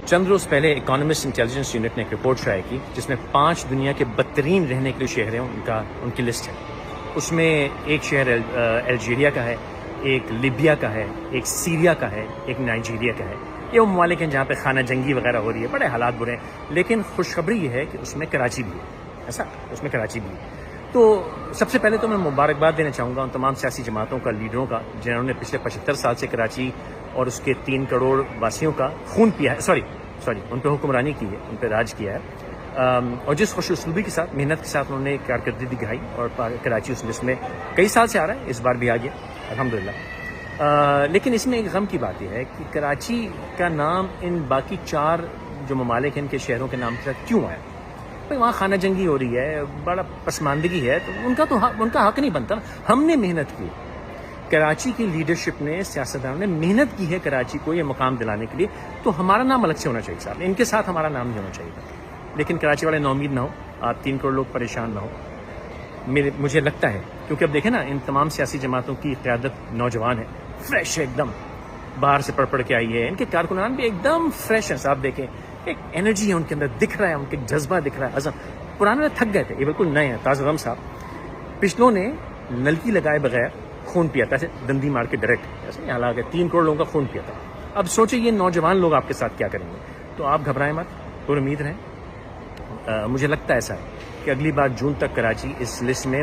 چند روز پہلے economist intelligence unit نے ایک رپورٹ شائع کی جس میں 5 دنیا کے بدترین رہنے کے لیے شہر ہیں ان کی لسٹ ہے. اس میں ایک شہر الجیریا کا ہے، ایک لیبیا کا ہے، ایک سیریا کا ہے، ایک نائجیریا کا ہے. یہ وہ ممالک ہیں جہاں پہ خانہ جنگی وغیرہ ہو رہی ہے، بڑے حالات برے ہیں. لیکن خوشخبری یہ ہے کہ اس میں کراچی بھی ہے. ایسا اس میں کراچی بھی ہے. تو سب سے پہلے تو میں مبارکباد دینا چاہوں گا ان تمام سیاسی جماعتوں کا، لیڈروں کا، جنہوں نے پچھلے 75 سال سے کراچی اور اس کے 3 کروڑ واسیوں کا خون پیا ہے. سوری ان پہ حکمرانی کی ہے، ان پہ راج کیا ہے، اور جس خوش اسلوبی کے ساتھ، محنت کے ساتھ انہوں نے کارکردگی دکھائی اور کراچی اس لسٹ میں کئی سال سے آ رہا ہے، اس بار بھی آ گیا الحمدللہ. لیکن اس میں ایک غم کی بات یہ ہے کہ کراچی کا نام ان باقی 4 جو ممالک ہیں ان کے شہروں کے نام کے ساتھ کیوں آیا؟ بھائی وہاں خانہ جنگی ہو رہی ہے، بڑا پسماندگی ہے، تو ان کا حق نہیں بنتا. ہم نے محنت کی، کراچی کی لیڈرشپ نے، سیاستدانوں نے محنت کی ہے کراچی کو یہ مقام دلانے کے لیے، تو ہمارا نام الگ سے ہونا چاہیے صاحب. ان کے ساتھ ہمارا نام نہیں ہونا چاہیے. لیکن کراچی والے ناامید نہ ہو، آپ 3 کروڑ لوگ پریشان نہ ہو. مجھے لگتا ہے کیونکہ اب دیکھیں نا، ان تمام سیاسی جماعتوں کی قیادت نوجوان ہے، فریش ہے ایک دم، باہر سے پڑھ کے آئی ہے. ان کے کارکنان بھی ایک دم فریش ہیں صاحب. دیکھیں ایک انرجی ہے ان کے اندر، دکھ رہا ہے، ان کے جذبہ دکھ رہا ہے، عزم. پرانے تھک گئے تھے، یہ بالکل نئے ہیں، تازہ دم صاحب. پچھلوں نے نلکی لگائے بغیر خون پیا تھا، ایسے دندی مار کے ڈائریکٹ، ایسے یہاں لا کے 3 کروڑ لوگوں کا خون پیا تھا. اب سوچیں یہ نوجوان لوگ آپ کے ساتھ کیا کریں گے. تو آپ گھبرائیں مت، پر امید رہیں. مجھے لگتا ہے ایسا ہے کہ اگلی بار جون تک کراچی اس لسٹ میں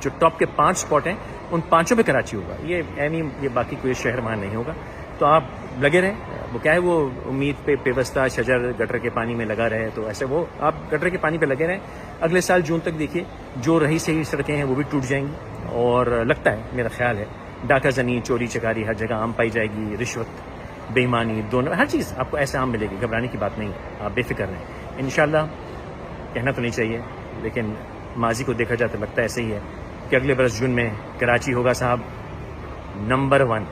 جو ٹاپ کے 5 اسپاٹ ہیں ان 5 پہ کراچی ہوگا. یہ باقی کوئی شہر وہاں نہیں ہوگا. تو آپ لگے رہیں. وہ کیا ہے، وہ امید پہ پیوستہ شجر گٹر کے پانی میں لگا رہے، تو ایسے وہ آپ گٹر کے پانی پہ لگے رہیں. اگلے سال جون تک دیکھیے جو رہی سہی سڑکیں ہیں وہ بھی ٹوٹ جائیں گی. اور لگتا ہے، میرا خیال ہے، ڈاکہ زنی، چوری چکاری ہر جگہ عام پائی جائے گی. رشوت، بے ایمانی، دونوں، ہر چیز آپ کو ایسے عام ملے گی. گھبرانے کی بات نہیں ہے، آپ بے فکر رہیں. انشاءاللہ کہنا تو نہیں چاہیے لیکن ماضی کو دیکھا جاتا لگتا ہے ایسے ہی ہے کہ اگلے برس جون میں کراچی ہوگا صاحب نمبر 1.